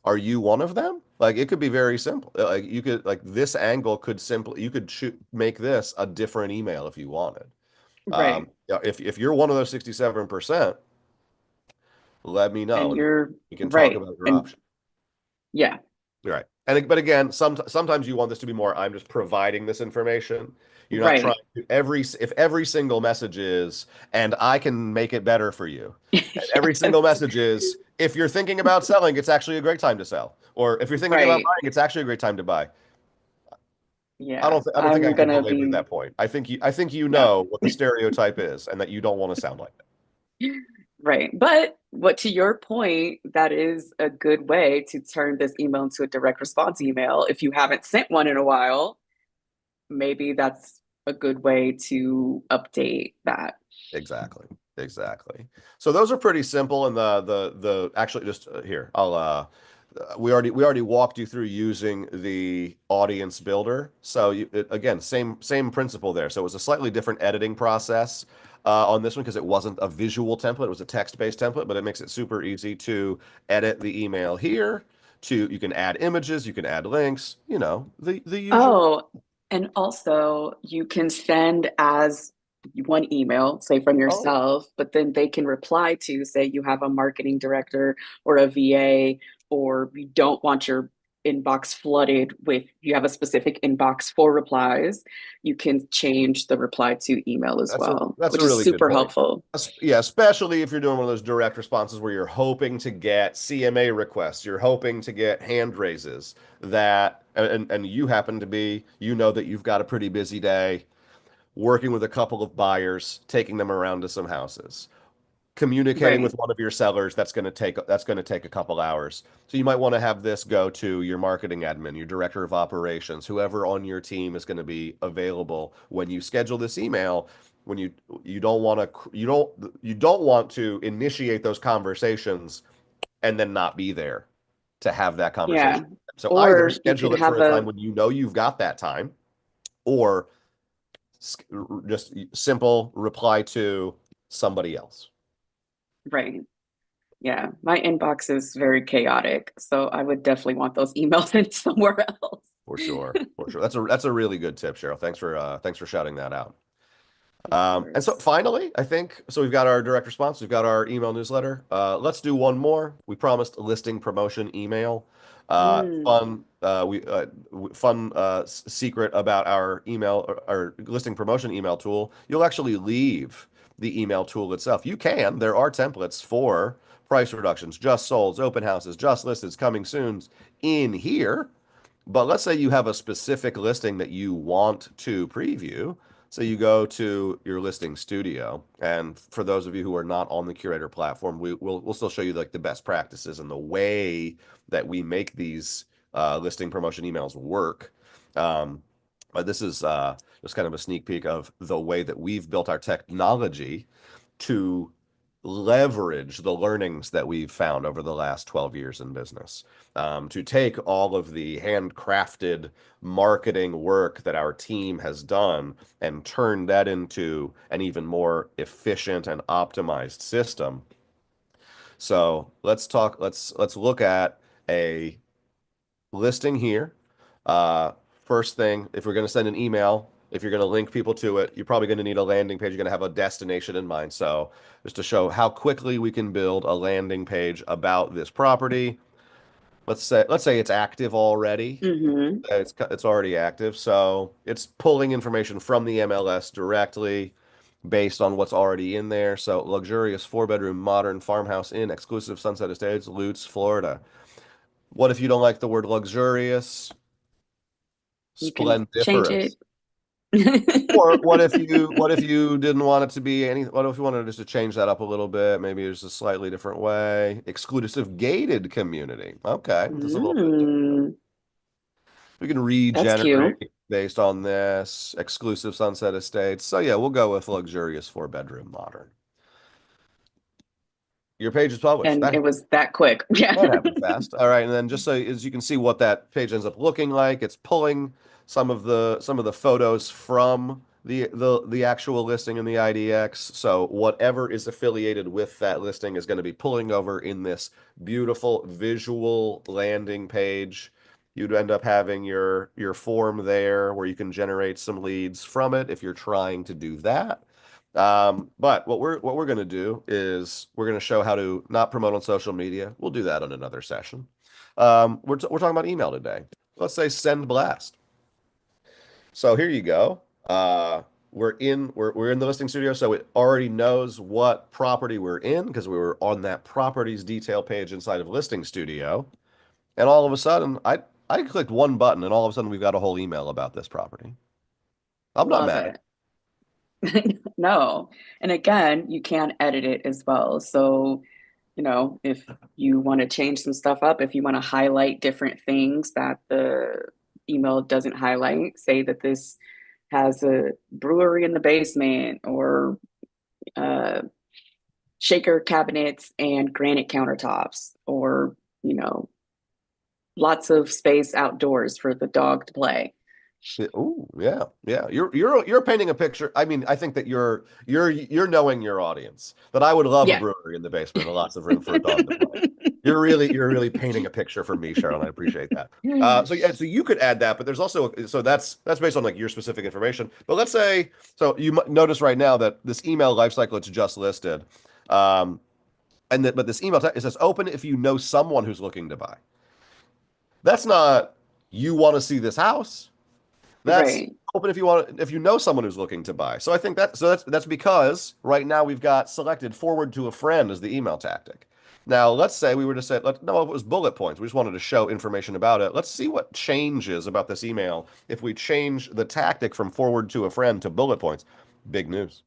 are you one of them? Like it could be very simple. Like you could like this angle could simply you could make this a different email if you wanted. Right. Yeah, if you're one of those 67%, let me know And and you're we can talk right. about your And options. yeah, Right. And but again, sometimes you want this to be more, I'm just providing this information. You're not trying right. to if every single message is, and I can make it better for you. And every single Yes. message is, if you're thinking about selling, it's actually a great time to sell. Or if you're thinking about Right. buying, it's actually a great time to buy. Yeah. I don't think I I'm have to gonna belabor be that point. I think you no. know what the stereotype is and that you don't want to sound like Right. But what to your point, that is a good way to turn this email into a direct response email. If you haven't sent one in a while, maybe that's a good way to update that. Exactly. Exactly. So those are pretty simple. And the actually just here, we already walked you through using the audience builder. So again, same principle there. So it was a slightly different editing process on this one because it wasn't a visual template. It was a text-based template, but it makes it super easy to edit the email here, to you can add images, you can add links, the usual. Oh, and also you can send as one email, say from Oh, yourself, but then they can reply to, say you have a marketing director or a VA, or you don't want your inbox flooded with, you have a specific inbox for replies, you can change the reply to email as well, that's a which is really good super point. helpful. Yeah, especially if you're doing one of those direct responses where you're hoping to get CMA requests, you're hoping to get hand raises that, and you happen to be, that you've got a pretty busy day working with a couple of buyers, taking them around to some houses, communicating with Right. one of your sellers. That's going to take a couple hours. So you might want to have this go to your marketing admin, your director of operations, whoever on your team is going to be available when you schedule this email. When you don't want to you don't want to initiate those conversations and then not be there to have that Yeah. conversation. So either Or you could schedule it for have a time a, when you've got that time, or just simple reply to somebody else. right. Yeah, my inbox is very chaotic, so I would definitely want those emails in somewhere else. For sure, for sure. That's a really good tip, Cheryl. Thanks for shouting that out. Of And so course. finally, I think so. We've got our direct response. We've got our email newsletter. Let's do one more. We promised listing promotion email. Mm, Fun secret about our our listing promotion email tool. You'll actually leave the email tool itself. You can. There are templates for price reductions, just solds, open houses, just listeds, coming soon in here. But let's say you have a specific listing that you want to preview. So you go to your listing studio, and for those of you who are not on the Curaytor platform, we'll still show you like the best practices and the way that we make these listing promotion emails work. Um, but this is just kind of a sneak peek of the way that we've built our technology to leverage the learnings that we've found over the last 12 years in business, to take all of the handcrafted marketing work that our team has done and turn that into an even more efficient and optimized system. So let's look at a listing here. First thing, if we're going to send an email, if you're going to link people to it, you're probably going to need a landing page. You're going to have a destination in mind. So just to show how quickly we can build a landing page about this property, let's say it's active already. hmm It's already active. So it's pulling information from the MLS directly based on what's already in there. So luxurious four-bedroom modern farmhouse in exclusive Sunset Estates, Lutz, Florida. What if you don't like the word luxurious? You can change it. Splendiferous. Or what if you didn't want it to be any, what if you wanted just to change that up a little bit? Maybe there's a slightly different way. Exclusive gated community. Okay, that's a little bit different. Mm, We can that's cute. regenerate based on this. Exclusive Sunset Estates. So yeah, we'll go with luxurious four-bedroom modern. Your page is published. And it was that quick. Yeah. That happened fast. All right, and then just so as you can see what that page ends up looking like, it's pulling some of the photos from the actual listing in the IDX. So whatever is affiliated with that listing is going to be pulling over in this beautiful visual landing page. You'd end up having your form there where you can generate some leads from it if you're trying to do that. But what we're going to do is we're going to show how to not promote on social media. We'll do that on another session. We're talking about email today. Let's say send blast. So here you go. We're in the listing studio, so it already knows what property we're in because we were on that properties detail page inside of listing studio. And all of a sudden, I clicked one button, and all of a sudden we've got a whole email about this property. I'm not Love mad at it. No. And again, you can edit it as well. So, if you want to change some stuff up, if you want to highlight different things that the email doesn't highlight, say that this has a brewery in the basement, or uh, shaker cabinets and granite countertops, or, you know, lots of space outdoors for the dog to play. Oh, yeah, yeah. You're painting a picture. I mean, I think that you're knowing your audience. That I would love a Yeah. brewery in the basement and lots of room for a dog to play. You're really painting a picture for me, Cheryl, and I appreciate that. So yeah, so you could add that, but there's also so that's based on like your specific information. But let's say so you notice right now that this email lifecycle it's just listed, um, and that but this email it says open if you know someone who's looking to buy. That's not you want to see this house. That's Right. open if you know someone who's looking to buy. So I think that's because right now we've got selected forward to a friend as the email tactic. Now let's say we were to say no, if it was bullet points. We just wanted to show information about it. Let's see what changes about this email if we change the tactic from forward to a friend to bullet points. Big news.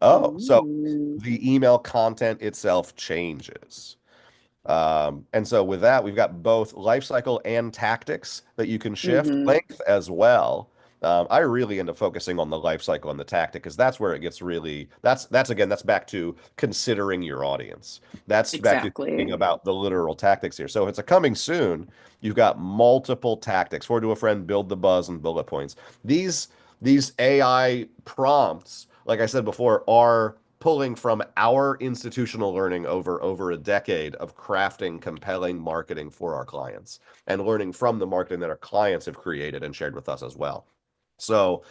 Oh, so Mm-hmm. the email content itself changes. And so with that, we've got both life cycle and tactics that you can shift, Mm-hmm. length as well. I really end up focusing on the life cycle and the tactic because that's where it gets really that's again that's back to considering your audience. That's back to thinking Exactly. about the literal tactics here. So if it's a coming soon, you've got multiple tactics. Forward to a friend, build the buzz, and bullet points. These these AI prompts, like I said before, are pulling from our institutional learning over a decade of crafting compelling marketing for our clients and learning from the marketing that our clients have created and shared with us as well. So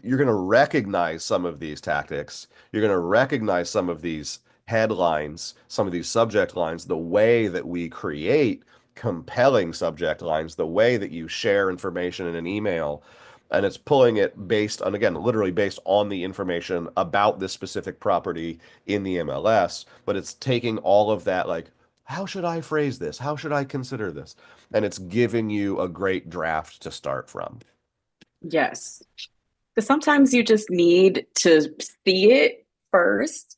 you're going to recognize some of these tactics. You're going to recognize some of these headlines, some of these subject lines, the way that we create compelling subject lines, the way that you share information in an email. And it's pulling it based on, again, literally based on the information about this specific property in the MLS. But it's taking all of that, like, how should I phrase this? How should I consider this? And it's giving you a great draft to start from. Yes. Because sometimes you just need to see it first,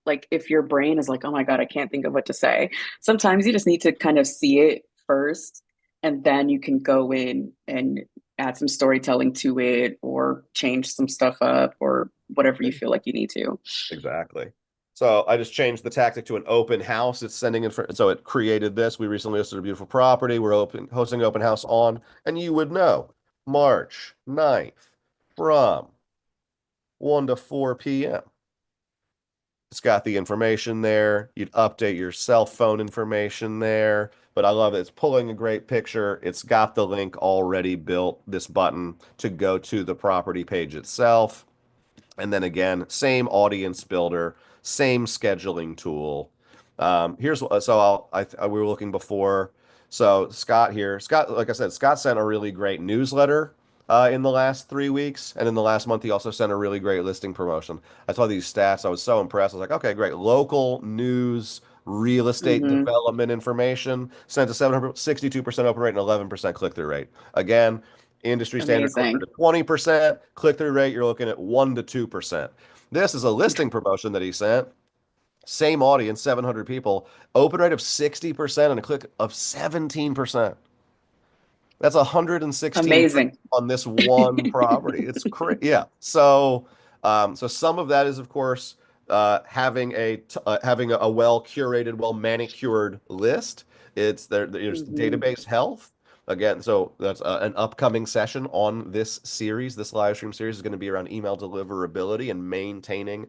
like if your brain is like, oh my God, I can't think of what to say. Sometimes you just need to kind of see it first, and then you can go in and add some storytelling to it or change some stuff up or whatever you feel like you need to. Exactly. So I just changed the tactic to an open house. It's sending in for, so it created this. We recently listed a beautiful property. We're hosting an open house on, and you would know March 9th from 1 to 4 p.m. It's got the information there. You'd update your cell phone information there. But I love it. It's pulling a great picture. It's got the link already built, this button to go to the property page itself. And then again, same audience builder, same scheduling tool. Here's so we were looking before. So Scott here, Scott, like I said, Scott sent a really great newsletter in the last 3 weeks, and in the last month he also sent a really great listing promotion. I saw these stats. I was so impressed. I was like, okay, great. Local news, real estate Hmm. development information sent to 762% open rate and 11% click-through rate. Again, industry standard closer to Amazing. 20%. Click-through rate, you're looking at 1 to 2%. This is a listing promotion that he sent. Same audience, 700 people. Open rate of 60% and a click of 17%. That's 116 clicks Amazing. on this one property. It's crazy. Yeah. So some of that is, of course, having a well curated, well manicured list. There's Hmm. database health. Again, so that's an upcoming session on this series. This live stream series is going to be around email deliverability and maintaining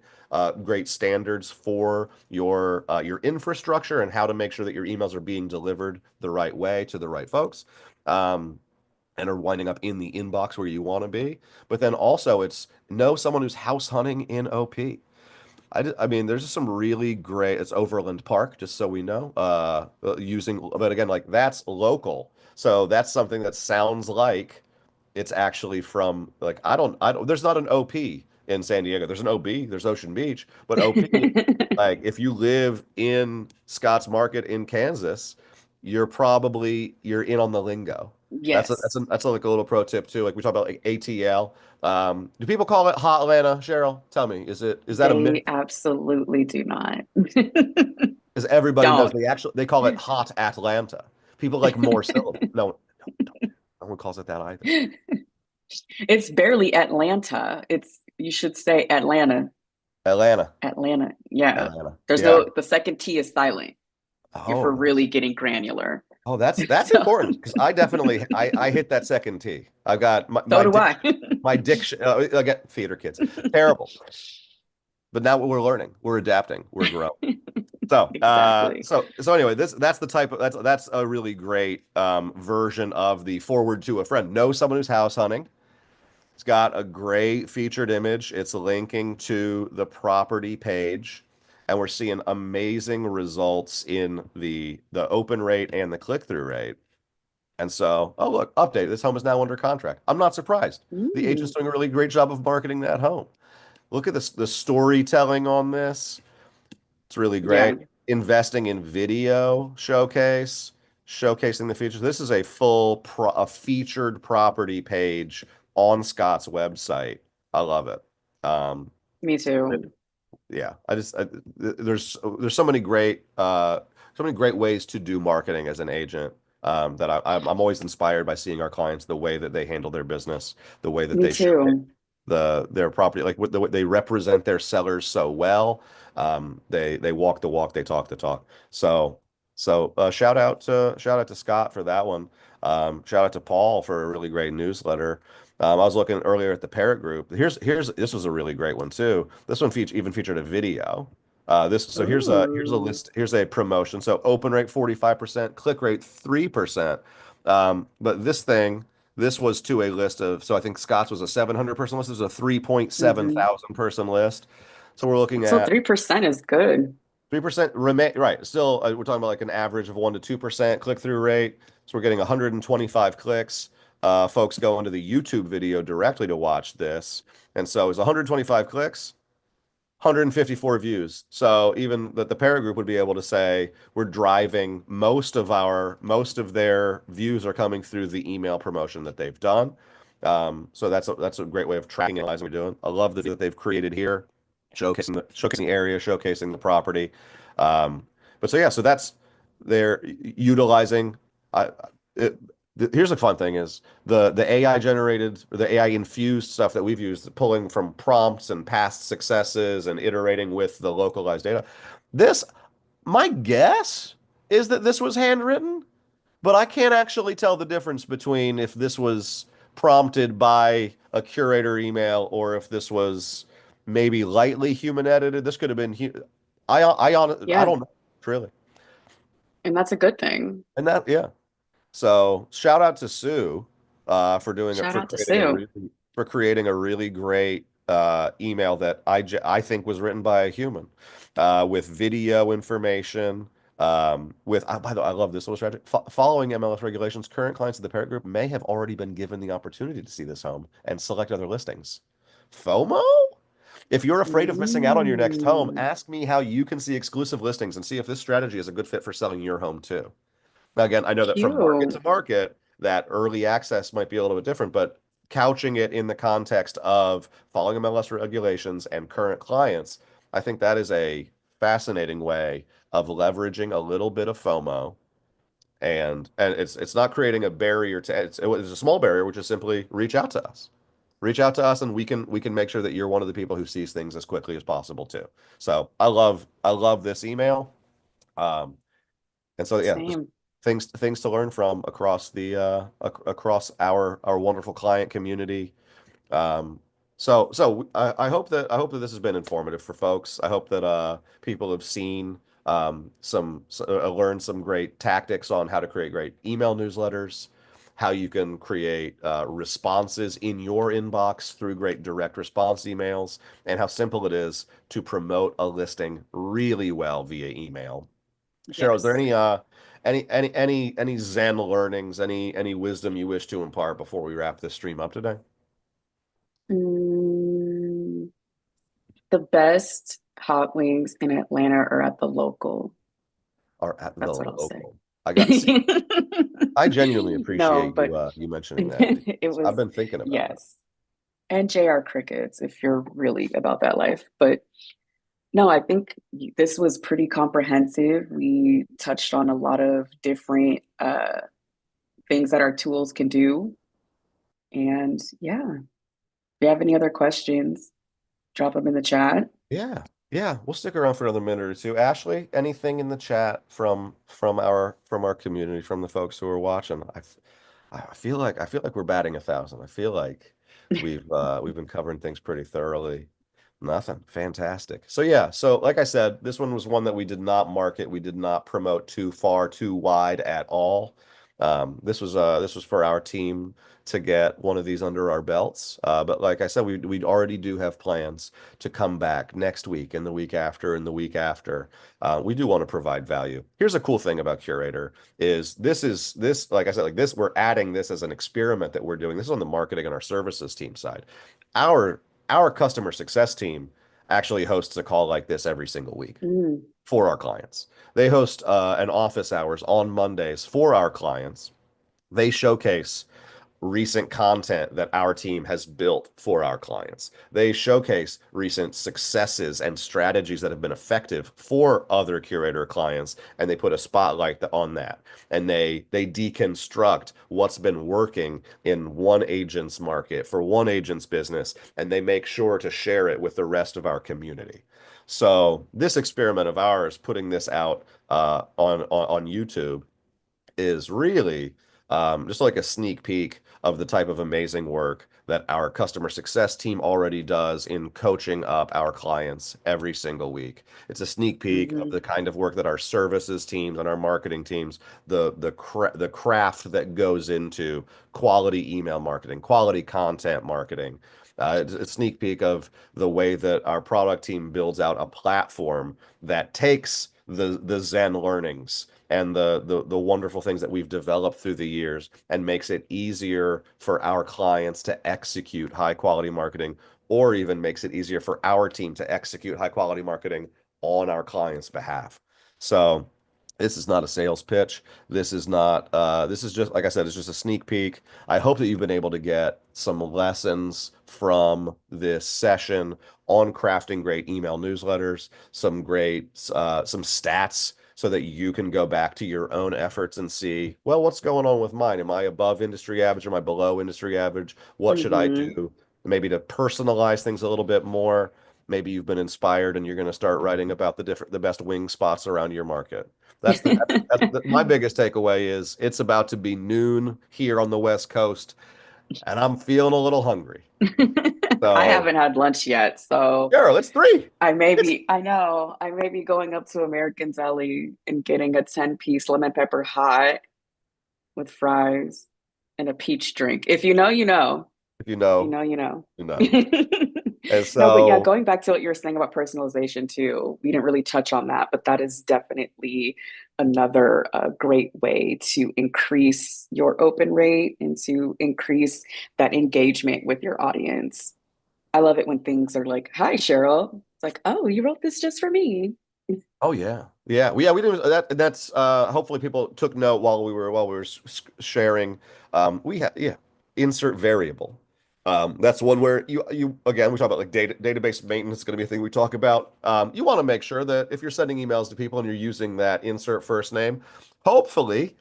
great standards for your infrastructure and how to make sure that your emails are being delivered the right way to the right folks. Um, and are winding up in the inbox where you want to be. But then also, it's know someone who's house hunting in OP. I mean, there's just some really great. It's Overland Park, just so we know. But again, like that's local, so that's something that sounds like it's actually from like I don't. There's not an OP in San Diego. There's an OB. There's Ocean Beach, but OP, like if you live in Scotts Market in Kansas, you're in on the lingo. Yes, That's like a little pro tip too. Like we talk about like ATL. Do people call it Hot Atlanta, Cheryl? Tell me, is that a myth? they absolutely do not. Because everybody knows Don't. they call it Hot Atlanta. People like more syllable. No, no, don't. No one calls it that either. It's barely Atlanta. You should say Atlanta. Atlanta, Atlanta. Yeah. Atlanta. There's Yeah. the second T is silent if we're Oh, really getting granular. that's So, important because I definitely I hit that second T. I've got so my do I. diction. My diction. I get theater kids. Terrible. but now we're learning, we're adapting, we're growing. So, Exactly. anyway, that's the type of that's a really great version of the forward to a friend. Know someone who's house hunting. It's got a great featured image. It's linking to the property page, and we're seeing amazing results in the open rate and the click-through rate. And so, oh look, update. This home is now under contract. I'm not surprised. The agent's Mm, doing a really great job of marketing that home. Look at this, the storytelling on this. It's really great. yeah, Investing in video showcase, showcasing the features. This is a a featured property page on Scott's website. I love it. Um, me too. yeah, there's so many great ways to do marketing as an agent. That I'm always inspired by seeing our clients, the way that they handle their business, the way that Me they show too. their property, like what the way they represent their sellers so well. They walk the walk, they talk the talk. Shout out to Scott for that one. Shout out to Paul for a really great newsletter. I was looking earlier at the Parrot Group. Here's this was a really great one too. This one even featured a video. Here's a Ooh. list. Here's a promotion. So open rate 45%, click rate 3%. But this was to a list of, so I think Scott's was a 700 person list. This was a 3.7 Hmm. thousand person list. So we're looking So at 3% is good. 3% remain, right. Still, we're talking about like an average of 1 to 2% click-through rate. So we're getting 125 clicks. Folks go into the YouTube video directly to watch this. And so it's 125 clicks, 154 views. So even that the Para Group would be able to say we're driving most of their views are coming through the email promotion that they've done. So that's a great way of tracking and analyzing what we're doing. I love the video that they've created here, showcasing the area, showcasing the property. But so yeah, so that's they're utilizing. I it, Here's a fun thing is the AI generated or the AI infused stuff that we've used, pulling from prompts and past successes and iterating with the localized data. This, my guess is that this was handwritten, but I can't actually tell the difference between if this was prompted by a curator email or if this was maybe lightly human edited. This could have been, I Yeah, don't know, really. and that's a good thing. And that, yeah. So shout out to Sue Shout out to Sue. for creating a really great email that I think was written by a human with video information. By the way, I love this little strategy. Following MLS regulations, current clients of the parent group may have already been given the opportunity to see this home and select other listings. FOMO? If you're afraid of missing out on your next home, Mm, ask me how you can see exclusive listings and see if this strategy is a good fit for selling your home too. Now, again, I know that from market cute. to market, that early access might be a little bit different, but couching it in the context of following MLS regulations and current clients, I think that is a fascinating way of leveraging a little bit of FOMO. And it's not creating a barrier to it's a small barrier, which is simply reach out to us. Reach out to us and we can make sure that you're one of the people who sees things as quickly as possible too. So I love this email. Um, and so yeah, just Same. things to learn from across the across our wonderful client community. Um, I hope that this has been informative for folks. I hope that people have seen learned some great tactics on how to create great email newsletters, how you can create responses in your inbox through great direct response emails, and how simple it is to promote a listing really well via email. Cheryl, is there Yes. any Zen learnings, any wisdom you wish to impart before we wrap this stream up today? Mm, the best hot wings in Atlanta are at the local. Or at the That's what I'll say. local? I got to see. I genuinely No, appreciate but you mentioning that it because I've was, been thinking about that. yes. And JR Crickets, if you're really about that life. But no, I think this was pretty comprehensive. We touched on a lot of different things that our tools can do. And yeah, if you have any other questions, drop them in the chat. Yeah, yeah, we'll stick around for another minute or two. Ashley, anything in the chat from our community, from the folks who are watching? I feel like we're batting 1,000. I feel like we've been covering things pretty thoroughly. Nothing. Fantastic. So yeah, so like I said, this one was one that we did not market. We did not promote too far, too wide at all. This was for our team to get one of these under our belts. But like I said, we already do have plans to come back next week and the week after and the week after. We do want to provide value. Here's a cool thing about Curator is this, like I said, like this, we're adding this as an experiment that we're doing. This is on the marketing and our services team side. Our our customer success team actually hosts a call like this every single week Mm, for our clients. They host an office hours on Mondays for our clients. They showcase recent content that our team has built for our clients. They showcase recent successes and strategies that have been effective for other Curator clients, and they put a spotlight on that. And they deconstruct what's been working in one agent's market for one agent's business, and they make sure to share it with the rest of our community. So this experiment of ours, putting this out on YouTube, is really just like a sneak peek of the type of amazing work that our customer success team already does in coaching up our clients every single week. It's a sneak peek of hmm the kind of work that our services teams and our marketing teams, the craft that goes into quality email marketing, quality content marketing. It's a sneak peek of the way that our product team builds out a platform that takes the Zen learnings and the wonderful things that we've developed through the years and makes it easier for our clients to execute high quality marketing, or even makes it easier for our team to execute high quality marketing on our clients' behalf. So this is not a sales pitch. This is just, like I said, it's just a sneak peek. I hope that you've been able to get some lessons from this session on crafting great email newsletters, some stats so that you can go back to your own efforts and see, well, what's going on with mine? Am I above industry average? Am I below industry average? What should I hmm do? Maybe to personalize things a little bit more. Maybe you've been inspired and you're going to start writing about the best wing spots around your market. My biggest takeaway is it's about to be noon here on the West Coast, and I'm feeling a little hungry. I So, haven't had lunch yet, so Carol, it's three. It's I know, I may be going up to American Deli and getting a 10-piece lemon pepper hot with fries and a peach drink. If you know, you know. if you You know, know, you know. you know. And No, but yeah, so, going back to what you were saying about personalization too, we didn't really touch on that, but that is definitely another great way to increase your open rate and to increase that engagement with your audience. I love it when things are like, "Hi, Cheryl." It's like, "Oh, you wrote this just for me." oh yeah, yeah, we didn't that. That's hopefully people took note while we were sharing. We had yeah, insert variable. That's one where you again we talk about like database maintenance is going to be a thing we talk about. You want to make sure that if you're sending emails to people and you're using that insert first name, hopefully.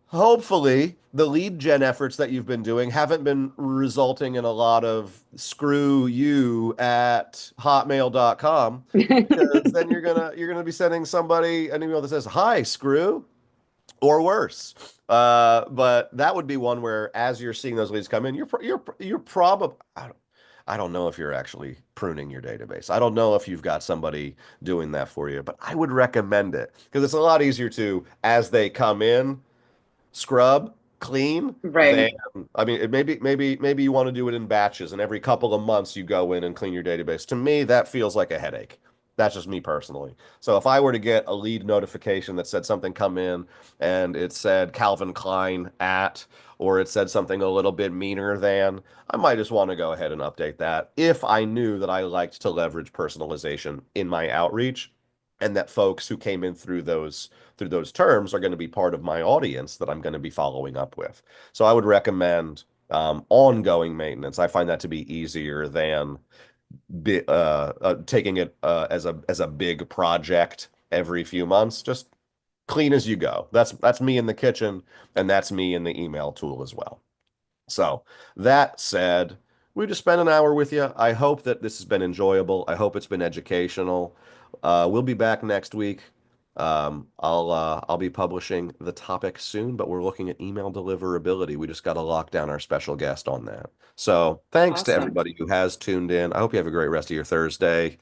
Hopefully, the lead gen efforts that you've been doing haven't been resulting in a lot of screw you at hotmail.com, because then you're gonna be sending somebody an email that says, "Hi, screw," or worse. But that would be one where as you're seeing those leads come in, you're probably I don't know if you're actually pruning your database. I don't know if you've got somebody doing that for you, but I would recommend it because it's a lot easier to, as they come in, scrub, clean, Right. then I mean, maybe you want to do it in batches, and every couple of months you go in and clean your database. To me, that feels like a headache. That's just me personally. So if I were to get a lead notification that said something come in and it said Calvin Klein at, or it said something a little bit meaner than, I might just want to go ahead and update that if I knew that I liked to leverage personalization in my outreach, and that folks who came in through those terms are going to be part of my audience that I'm going to be following up with. So I would recommend ongoing maintenance. I find that to be easier than taking it as a big project every few months. Just clean as you go. That's me in the kitchen, and that's me in the email tool as well. So that said, we just spent an hour with you. I hope that this has been enjoyable. I hope it's been educational. We'll be back next week. I'll be publishing the topic soon, but we're looking at email deliverability. We just got to lock down our special guest on that. So thanks to Awesome. everybody who has tuned in. I hope you have a great rest of your Thursday.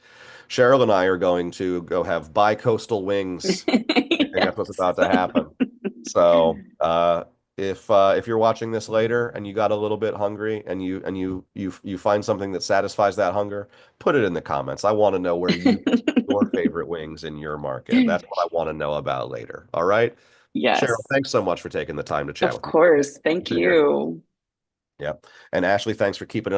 Cheryl and I are going to go have bi-coastal wings. I think that's what's Yes. about to happen. So, if you're watching this later and you got a little bit hungry and you find something that satisfies that hunger, put it in the comments. I want to know where you get your favorite wings in your market. That's what I want to know about later. All right. Cheryl, Yes, thanks so much for taking the time to chat of with me. course. Thank Appreciate it. you. Yep. And Ashley, thanks for keeping an eye